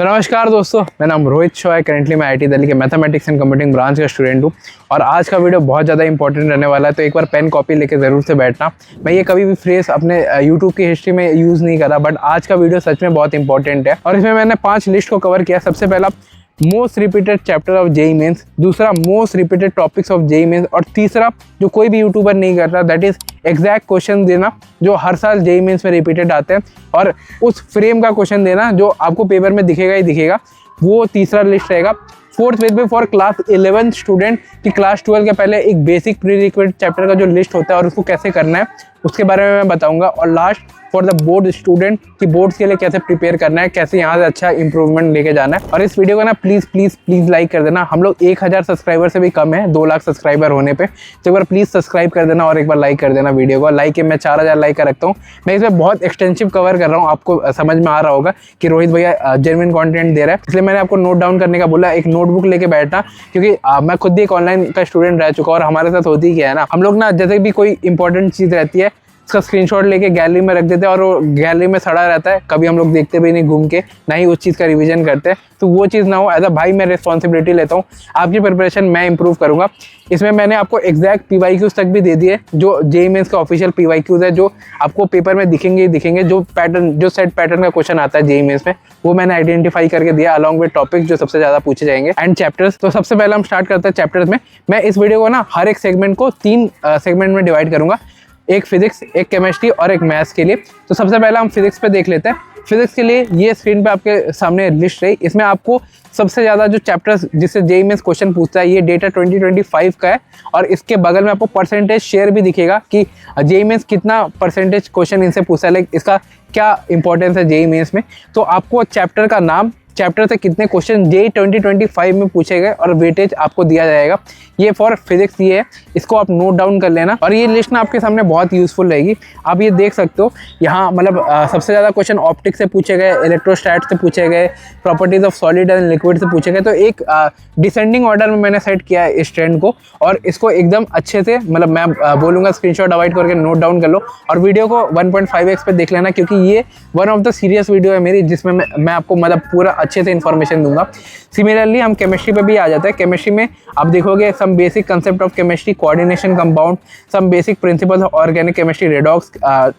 तो नमस्कार दोस्तों, मेरा नाम रोहित शॉ है। करेंटली मैं आईटी दिल्ली के मैथमेटिक्स एंड कंप्यूटिंग ब्रांच का स्टूडेंट हूँ और आज का वीडियो बहुत ज़्यादा इंपॉर्टेंट रहने वाला है। तो एक बार पेन कॉपी लेके ज़रूर से बैठना। मैं ये कभी भी फ्रेज अपने यूट्यूब की हिस्ट्री में यूज़ नहीं करा, बट आज का वीडियो सच में बहुत इंपॉर्टेंट है और इसमें मैंने 5 लिस्ट को कवर किया। सबसे पहला most repeated chapter of JEE mains, दूसरा most repeated topics of JEE mains और तीसरा जो कोई भी यूट्यूबर नहीं करता, दैट इज एग्जैक्ट क्वेश्चन देना जो हर साल जेईई मेंस में रिपीटेड आते हैं और उस फ्रेम का क्वेश्चन देना जो आपको पेपर में दिखेगा ही दिखेगा। वो तीसरा लिस्ट रहेगा। Fourth with for class 11 student कि क्लास 12 के पहले एक बेसिक प्री रिक्विजिट चैप्टर का जो लिस्ट होता है और उसको कैसे करना है उसके बारे में मैं बताऊंगा। और last for the board student कि बोर्ड्स के लिए कैसे प्रिपेयर करना है, कैसे यहाँ से अच्छा इंप्रूवमेंट लेके जाना है। और इस वीडियो को ना प्लीज़ लाइक कर देना। हम लोग 1000 सब्सक्राइबर से भी कम है 2 लाख सब्सक्राइबर होने पे। तो एक बार प्लीज़ सब्सक्राइब कर देना और एक बार लाइक कर देना वीडियो को। लाइक मैं 4000 लाइक का रखता हूँ। मैं इसमें बहुत एक्सटेंसिव कवर कर रहा हूँ, आपको समझ में आ रहा होगा कि रोहित भैया जेन्युइन कंटेंट दे रहा है, इसलिए मैंने आपको नोट डाउन करने का बोला। एक नोटबुक लेके बैठना, क्योंकि मैं खुद भी एक ऑनलाइन का स्टूडेंट रह चुका हूँ और हमारे साथ होती क्या है ना, हम लोग ना जैसे भी कोई इंपॉर्टेंट चीज़ रहती है उसका स्क्रीनशॉट लेके गैलरी में रख देते हैं और वो गैलरी में सड़ा रहता है, कभी हम लोग देखते भी नहीं घूम के, ना ही उस चीज़ का रिवीजन करते हैं। तो वो चीज़ ना हो। एज अ भाई मैं रिस्पॉन्सिबिलिटी लेता हूँ, आपकी प्रिपरेशन मैं इंप्रूव करूँगा। इसमें मैंने आपको एग्जैक्ट पीवाईक्यूज तक भी दे दिए, जो जेईई मेंस का ऑफिशियल पीवाईक्यूज है, जो आपको पेपर में दिखेंगे ही दिखेंगे। जो पैटर्न, जो सेट पैटर्न का क्वेश्चन आता है जेईई मेंस में, वो मैंने आइडेंटिफाई करके दिया अलॉन्ग विद टॉपिक जो सबसे ज़्यादा पूछे जाएंगे एंड चैप्टर्स। तो सबसे पहले हम स्टार्ट करते हैं चैप्टर्स में। मैं इस वीडियो को ना हर एक सेगमेंट को 3 सेगमेंट में डिवाइड करूँगा, एक फिजिक्स, एक केमिस्ट्री और एक मैथ्स के लिए। तो सबसे पहला हम फिजिक्स पे देख लेते हैं। फिजिक्स के लिए ये स्क्रीन पे आपके सामने लिस्ट रही। इसमें आपको सबसे ज़्यादा जो चैप्टर्स जिससे जेईई मेंस क्वेश्चन पूछता है, ये डेटा 2025 का है और इसके बगल में आपको परसेंटेज शेयर भी दिखेगा कि जेईई मेंस कितना परसेंटेज क्वेश्चन इनसे पूछता है, लाइक इसका क्या इंपॉर्टेंस है जेईई मेंस में। तो आपको चैप्टर का नाम, चैप्टर से कितने क्वेश्चन जेईई 2025 में पूछे गए और वेटेज आपको दिया जाएगा। ये फॉर फिजिक्स ये है, इसको आप नोट डाउन कर लेना। और ये लिस्ट ना आपके सामने बहुत यूजफुल रहेगी। आप ये देख सकते हो यहाँ, मतलब सबसे ज़्यादा क्वेश्चन ऑप्टिक्स से पूछे गए, इलेक्ट्रोस्टैट से पूछे गए, properties of solid and liquid से पूछे गए। तो एक डिसेंडिंग ऑर्डर में मैंने सेट किया है इस ट्रेंड को और इसको एकदम अच्छे से, मतलब मैं बोलूँगा स्क्रीनशॉट अवॉइड करके नोट डाउन कर लो और वीडियो को 1.5x पे देख लेना, क्योंकि ये one of the serious video है मेरी, जिसमें मैं आपको मतलब पूरा अच्छे से इन्फॉर्मेशन दूंगा। सिमिलरली हम केमिस्ट्री पे भी आ जाते हैं। केमिस्ट्री में आप देखोगे some basic concept of chemistry, coordination compound, some basic principles of organic chemistry, redox,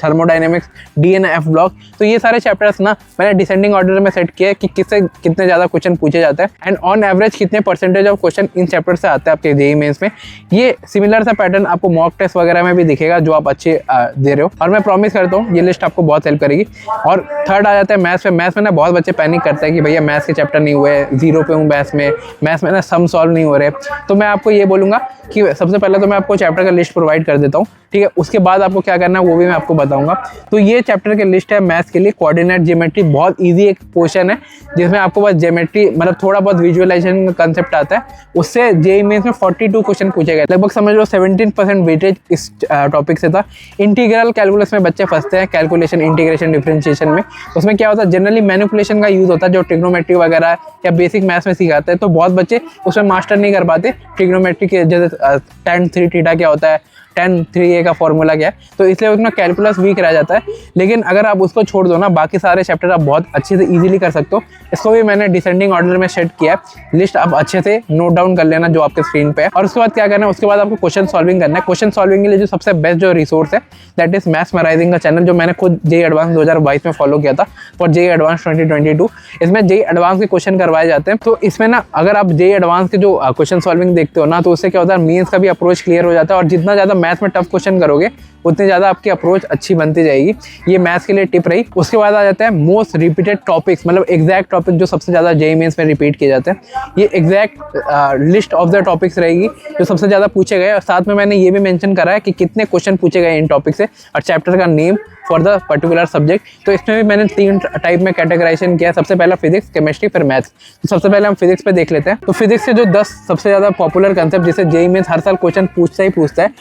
thermodynamics, DNF block. तो ये सारे चैप्टर्स ना मैंने डिसेंडिंग ऑर्डर में सेट किया है कि किससे कितने ज़्यादा क्वेश्चन पूछे जाते हैं एंड ऑन एवरेज कितने percentage of question in chapter से आते हैं आपके जेईई मेंस में। ये सिमिलर सा पैटर्न आपको मॉक टेस्ट वगैरह में भी दिखेगा जो आप अच्छे दे रहे हो और मैं प्रॉमिस करता हूँ ये लिस्ट आपको बहुत हेल्प करेगी। और थर्ड आ जाता है मैथ्स पे। मैथ्स में ना बहुत बच्चे पैनिक करते हैं कि भैया मैथ्स के चैप्टर नहीं हुए, 0 पे हूँ मैथ्स में ना सम सॉल्व नहीं हो रहे। तो मैं आपको ये बोलूँगा कि सबसे पहले तो मैं आपको चैप्टर का लिस्ट प्रोवाइड कर देता हूँ, ठीक है। उसके बाद आपको क्या करना है वो भी मैं आपको बताऊंगा। तो ये चैप्टर की लिस्ट है मैथ्स के लिए। कोऑर्डिनेट ज्योमेट्री बहुत इजी एक पोर्शन है जिसमें आपको बस ज्योमेट्री, मतलब थोड़ा बहुत विजुअलाइजेशन का कंसेप्ट आता है। उससे जेईई मेंस में 42 क्वेश्चन पूछे गए, लगभग समझ लो 17% वेटेज इस टॉपिक से था। इंटीग्रल कैलकुलस में बच्चे फंसते हैं, कैलकुलेशन, इंटीग्रेशन, डिफरेंशिएशन में। उसमें क्या होता है, जनरली मैनिपुलेशन का यूज होता है जो ट्रिग्नोमेट्री वगैरह या बेसिक मैथ्स में सिखाते हैं। तो बहुत बच्चे उसमें मास्टर नहीं कर पाते। ट्रिग्नोमेट्री के जैसे tan 3 थीटा क्या होता है, tan 3a का फॉर्मूला क्या है, तो इसलिए उतना कैलकुलस वीक रह जाता है। लेकिन अगर आप उसको छोड़ दो ना, बाकी सारे चैप्टर आप बहुत अच्छे से इजीली कर सकते हो। इसको भी मैंने डिसेंडिंग ऑर्डर में सेट किया है। लिस्ट आप अच्छे से नोट डाउन कर लेना जो आपके स्क्रीन पे है। और उसके बाद क्या करना है, उसके बाद आपको क्वेश्चन सॉल्विंग करना है। क्वेश्चन सॉल्विंग के लिए जो सबसे बेस्ट जो रिसोर्स है दैट इज मैथमेराइजिंग का चैनल, जो मैंने खुद जेईई एडवांस 2022 में फॉलो किया था फॉर जेईई एडवांस 2022। इसमें जेईई एडवांस के क्वेश्चन करवाए जाते हैं। तो इसमें ना अगर आप जेईई एडवांस के जो क्वेश्चन सॉल्विंग देखते हो ना, तो उससे क्या होता है, मेंस का भी अप्रोच क्लियर हो जाता है। और जितना ज़्यादा मैथ्स में टफ क्वेश्चन करोगे उतनी ज़्यादा आपकी अप्रोच अच्छी बनती जाएगी। ये मैथ्स के लिए टिप रही। उसके बाद आ जाता है मोस्ट रिपीटेड टॉपिक्स, मतलब एग्जैक्ट टॉपिक जो सबसे ज़्यादा जेईई मेंस में रिपीट किए जाते हैं। ये exact list of the topics रहेगी जो सबसे ज़्यादा पूछे गए। और साथ में मैंने ये भी मेंशन करा है कि कितने क्वेश्चन पूछे गए इन टॉपिक से और चैप्टर का name for the particular subject. तो इसमें भी मैंने 3 टाइप में कैटेगराइजेशन किया। सबसे पहला फिजिक्स, केमिस्ट्री, फिर मैथ्स। तो सबसे पहले हम फिजिक्स पे देख लेते हैं। तो फिजिक्स के जो 10 सबसे ज़्यादा पॉपुलर कंसेप्ट जिसे जेईई मेंस हर साल क्वेश्चन पूछता है,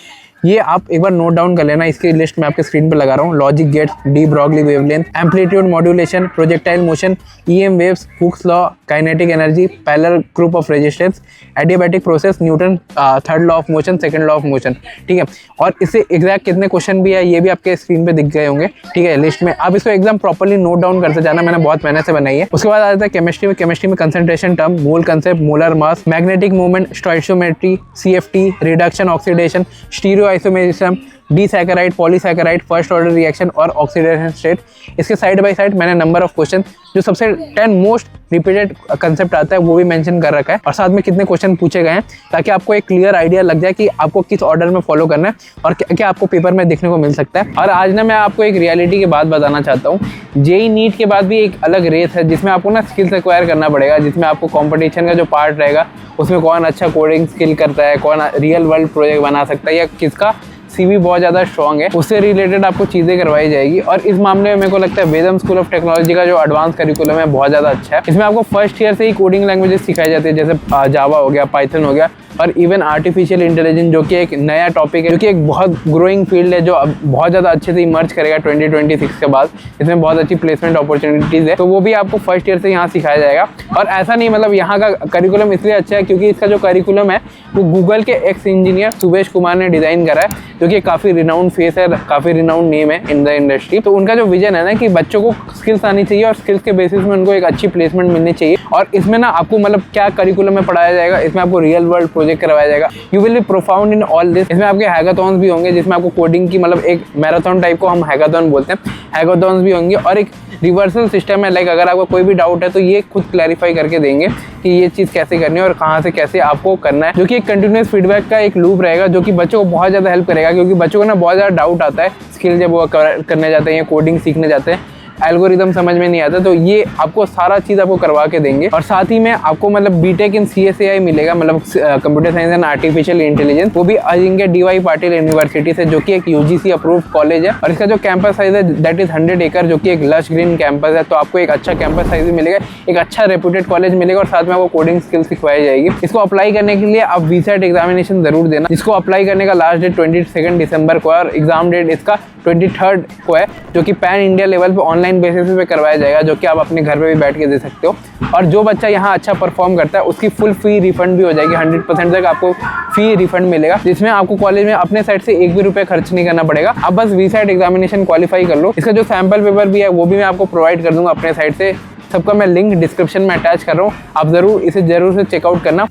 ये आप एक बार नोट डाउन कर लेना, इसकी लिस्ट मैं आपके स्क्रीन पे लगा रहा हूँ। Logic gates, de Broglie wavelength, amplitude modulation, projectile motion, EM waves, Hooke's law, kinetic energy, parallel group of resistance, adiabatic process, Newton third law of motion, second law of motion, ठीक है। और इससे exact कितने question भी है ये भी आपके स्क्रीन पे दिख गए होंगे, ठीक है, लिस्ट में। आप इसको एकदम प्रॉपर्ली नोट डाउन करते जाना, मैंने बहुत मेहनत से बनाई है। उसके बाद आ जाता है केमिस्ट्री में। केमिस्ट्री में concentration term, mole concept, molar mass, magnetic movement, stoichiometry, CFT, reduction, oxidation, stereo isomerism, disaccharide, polysaccharide, first order reaction और ऑक्सीडेशन स्टेट। इसके साइड बाय साइड मैंने नंबर ऑफ क्वेश्चन जो सबसे 10 मोस्ट रिपीटेड कंसेप्ट आता है वो भी मेंशन कर रखा है, और साथ में कितने क्वेश्चन पूछे गए हैं, ताकि आपको एक क्लियर आइडिया लग जाए कि आपको किस ऑर्डर में फॉलो करना है और क्या क्या आपको पेपर में देखने को मिल सकता है। और आज ना मैं आपको एक रियलिटी की बात बताना चाहता हूँ। जेईई नीट के बाद भी एक अलग रेस है जिसमें आपको ना स्किल्स एक्वायर करना पड़ेगा, जिसमें आपको कॉम्पिटिशन का जो पार्ट रहेगा उसमें कौन अच्छा कोडिंग स्किल करता है, कौन रियल वर्ल्ड प्रोजेक्ट बना सकता है, या किसका सीवी बहुत ज़्यादा स्ट्रॉन्ग है, उससे रिलेटेड आपको चीज़ें करवाई जाएगी। और इस मामले में मेरे को लगता है वेदम स्कूल ऑफ टेक्नोलॉजी का जो एडवांस करिकुलम है बहुत ज़्यादा अच्छा है। इसमें आपको फर्स्ट ईयर से ही कोडिंग लैंग्वेजेस सिखाई जाती है, जैसे जावा हो गया, पाइथन हो गया, और इवन आर्टिफिशियल इंटेलिजेंस जो कि एक नया टॉपिक है, जो कि एक बहुत ग्रोइंग फील्ड है, जो अब बहुत ज़्यादा अच्छे से इमर्ज करेगा 2026 के बाद। इसमें बहुत अच्छी प्लेसमेंट अपॉर्चुनिटीज़ है, तो वो भी आपको फर्स्ट ईयर से यहाँ सिखाया जाएगा। और ऐसा नहीं, मतलब यहाँ का करिकुलम इसलिए अच्छा है क्योंकि इसका जो करिकुलम है वो गूगल के एक्स इंजीनियर सुबेश कुमार ने डिज़ाइन करा है, जो कि काफ़ी रिनाउंड फेस है, काफ़ी रिनाउंड नेम है इन द इंडस्ट्री। तो उनका जो विजन है ना कि बच्चों को स्किल्स आनी चाहिए और स्किल्स के बेसिस में उनको एक अच्छी प्लेसमेंट मिलनी चाहिए। और इसमें ना आपको मतलब क्या करिकुलम में पढ़ाया जाएगा, इसमें आपको रियल वर्ल्ड प्रोजेक्ट करवाया जाएगा। You will be profound in all this. इसमें आपके हैकाथॉन्स भी होंगे, जिसमें आपको कोडिंग की मतलब एक मैराथन टाइप को हम हैकाथॉन बोलते हैं, हैकाथॉन्स भी होंगे। और एक रिवर्सल सिस्टम है, लाइक अगर आपको कोई भी डाउट है तो ये खुद क्लैरिफाई करके देंगे कि ये चीज़ कैसे करनी है और कहाँ से कैसे आपको करना है, जो कि एक कंटिन्यूस फीडबैक का एक लूप रहेगा, जो कि बच्चों को बहुत ज़्यादा हेल्प करेगा। क्योंकि बच्चों को ना बहुत ज़्यादा डाउट आता है स्किल जब वो करने जाते हैं या कोडिंग सीखने जाते हैं, एल्गोरिदम समझ में नहीं आता, तो ये आपको सारा चीज़ आपको करवा के देंगे। और साथ ही में आपको मतलब बीटेक इन CSAI मिलेगा, मतलब computer science and artificial intelligence, वो भी अजिंक्य DY पाटिल यूनिवर्सिटी से, जो कि एक UGC अप्रूव्ड कॉलेज है। और इसका जो कैंपस साइज है दैट इज 100 एकड़, जो कि एक लश ग्रीन कैंपस है। तो आपको एक अच्छा कैंपस साइज भी मिलेगा, एक अच्छा रेप्यूटेड कॉलेज मिलेगा, और साथ में आपको कोडिंग स्किल्स सिखवाई जाएगी। इसको अप्लाई करने के लिए आप VSET एग्जामिनेशन जरूर देना, जिसको अप्लाई करने का लास्ट डेट 22 दिसंबर को है, और एग्जाम डेट इसका 23 को है, जो कि पैन इंडिया लेवल पे ऑनलाइन बेसिस पे करवाया जाएगा, जो कि आप अपने घर पे भी बैठ के दे सकते हो। और जो बच्चा यहाँ अच्छा परफॉर्म करता है उसकी फुल फी रिफंड भी हो जाएगी, 100% तक आपको फी रिफंड मिलेगा, जिसमें आपको कॉलेज में अपने साइड से एक भी रुपये खर्च नहीं करना पड़ेगा। आप बस VSET एग्जामिनेशन क्वालिफाई कर लो। इसका जो सैम्पल पेपर भी है वो भी मैं आपको प्रोवाइड कर दूंगा अपने साइड से, सबका मैं लिंक डिस्क्रिप्शन में अटैच कर रहा हूँ, आप जरूर इसे जरूर से चेकआउट करना।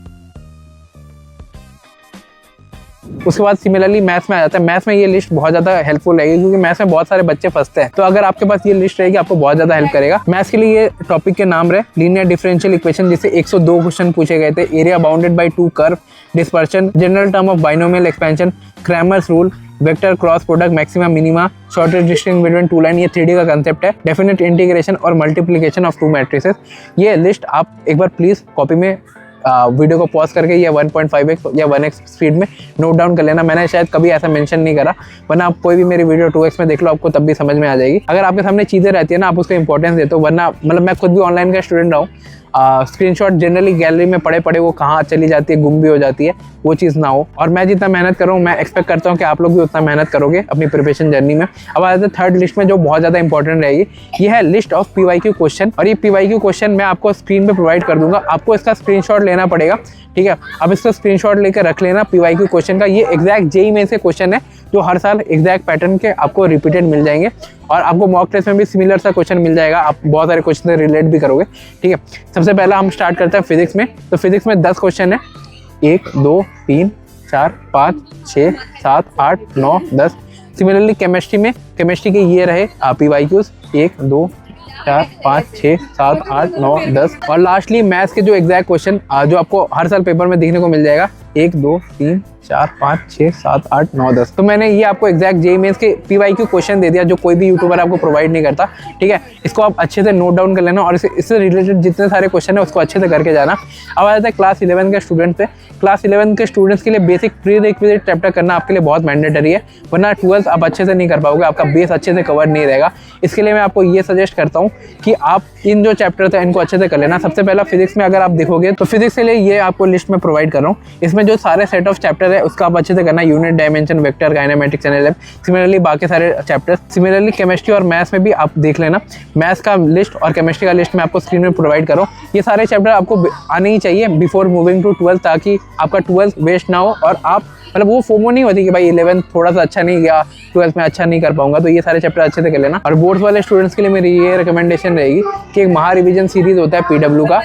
उसके बाद सिमिलरली मैथ्स में आ जाता है। मैथ्स में ये लिस्ट बहुत ज़्यादा हेल्पफुल रहेगी, क्योंकि मैथ्स में बहुत सारे बच्चे फंसते हैं, तो अगर आपके पास ये लिस्ट रहेगी आपको बहुत ज़्यादा हेल्प करेगा। मैथ्स के लिए ये टॉपिक के नाम रहे लीनियर डिफरेंशियल इक्वेशन, जिससे 102 क्वेश्चन पूछे गए थे, area bounded by 2 curve, dispersion, general term of binomial expansion, Cramer's rule, vector cross product, maxima minima, shortest distance between two line, ये 3D का कंसेप्ट है, डेफिनेट इंटीग्रेशन और मल्टीप्लिकेशन ऑफ 2 मैट्रिसेस। ये list आप एक बार प्लीज़ कॉपी में video को pause करके या 1.5x या 1x स्पीड में नोट डाउन कर लेना। मैंने शायद कभी ऐसा मेंशन नहीं करा, वरना आप कोई भी मेरी वीडियो 2x में देख लो, आपको तब भी समझ में आ जाएगी। अगर आपके सामने चीज़ें रहती है ना, आप उसको इंपॉर्टेंस देते हो, वरना मतलब मैं खुद भी ऑनलाइन का स्टूडेंट रहा हूँ, स्क्रीनशॉट जनरली गैलरी में पड़े पड़े वो कहाँ चली जाती है, गुम भी हो जाती है, वो चीज़ ना हो। और मैं जितना मेहनत कर रहा हूँ, मैं एक्सपेक्ट करता हूँ कि आप लोग भी उतना मेहनत करोगे अपनी प्रिपरेशन जर्नी में। अब आ जाते हैं थर्ड लिस्ट में, जो बहुत ज़्यादा इंपॉर्टेंट रहेगी, ये है लिस्ट ऑफ PYQ क्वेश्चन। और ये PYQ क्वेश्चन मैं आपको स्क्रीन पे प्रोवाइड कर दूंगा, आपको इसका स्क्रीनशॉट लेना पड़ेगा, ठीक है। अब इसका स्क्रीनशॉट लेकर रख लेना PYQ क्वेश्चन का। ये एग्जैक्ट जेईई में से क्वेश्चन है, जो हर साल एग्जैक्ट पैटर्न के आपको रिपीटेड मिल जाएंगे, और आपको मॉक टेस्ट में भी सिमिलर सा क्वेश्चन मिल जाएगा, आप बहुत सारे क्वेश्चन से रिलेट भी करोगे, ठीक है। सबसे पहला हम स्टार्ट करते हैं फिजिक्स में। तो फिजिक्स में 10 क्वेश्चन है, 1 2 3 4 5 6 7 8 9 10। सिमिलरली केमिस्ट्री में, केमिस्ट्री के ये रहे PYQs 1 2 4 5 6 7 8 9 10। और लास्टली मैथ्स के जो एग्जैक्ट क्वेश्चन जो आपको हर साल पेपर में देखने को मिल जाएगा, 1 2 3 4 5 6 7 8 9 10। तो मैंने ये आपको एग्जैक्ट जेईई मेंस के PYQ क्वेश्चन दे दिया, जो कोई भी यूट्यूबर आपको प्रोवाइड नहीं करता, ठीक है। इसको आप अच्छे से नोट डाउन कर लेना, और इससे रिलेटेड जितने सारे क्वेश्चन है उसको अच्छे से करके जाना। अब आ जाता है क्लास 11 के स्टूडेंट पे। क्लास 11 के स्टूडेंट्स के लिए बेसिक प्री रिक्विजिट चैप्टर करना आपके लिए बहुत मैंडेटरी है, वरना 12th आप अच्छे से नहीं कर पाओगे, आपका बेस अच्छे से कवर नहीं रहेगा। इसके लिए मैं आपको ये सजेस्ट करता हूँ कि आप इन जो चैप्टर थे इनको अच्छे से कर लेना। सबसे पहला फिजिक्स में अगर आप देखोगे तो फिजिक्स के लिए ये आपको लिस्ट में प्रोवाइड कर रहा हूँ। इसमें जो सारे सेट ऑफ चैप्टर है उसका आप अच्छे से करना, unit, dimension, vector, kinematics, analysis, similarly बाकी सारे चैप्टर्स। सिमिलरली केमिस्ट्री और मैथ्स में भी आप देख लेना, मैथ्स का लिस्ट और केमिस्ट्री का लिस्ट मैं आपको स्क्रीन में प्रोवाइड करो। ये सारे चैप्टर आपको आने ही चाहिए बिफोर मूविंग टू 12th, ताकि आपका 12th वेस्ट ना हो और आप मतलब वो फोमो नहीं होती कि भाई 11th थोड़ा सा अच्छा नहीं गया, 12th में अच्छा नहीं कर पाऊंगा। तो ये सारे चैप्टर अच्छे से कर लेना। और बोर्ड्स वाले स्टूडेंट्स के लिए मेरी ये रिकमेंडेशन रहेगी कि एक महा रिवीजन सीरीज होता है PW का,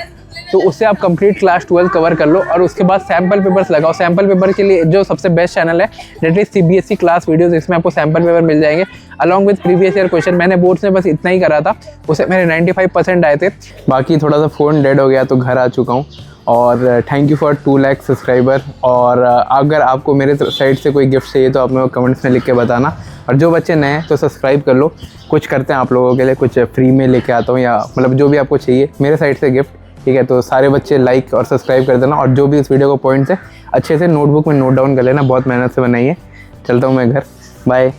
तो उससे आप कंप्लीट क्लास 12 कवर कर लो और उसके बाद सैम्पल पेपर्स लगाओ। सैम्पल पेपर के लिए जो सबसे बेस्ट चैनल है that is CBSE class videos, इसमें आपको सैम्पल पेपर मिल जाएंगे along with previous year question. मैंने बोर्ड्स में बस इतना ही करा था, उससे मेरे 95% आए थे। बाकी थोड़ा सा फ़ोन डेड हो गया तो घर आ चुका हूँ। और thank you for 2 lakh subscriber. और अगर आपको मेरे साइड से कोई गिफ्ट चाहिए तो आप मेरे को कमेंट्स में लिख के बताना। और जो बच्चे नए हैं तो सब्सक्राइब कर लो, कुछ करते हैं आप लोगों के लिए, कुछ फ्री में लेके आता हूँ या मतलब जो भी आपको चाहिए मेरे साइड से गिफ्ट, ठीक है। तो सारे बच्चे लाइक और सब्सक्राइब कर देना और जो भी इस वीडियो को पॉइंट्स है अच्छे से नोटबुक में नोट डाउन कर लेना, बहुत मेहनत से बनाई है। चलता हूँ मैं घर, बाय।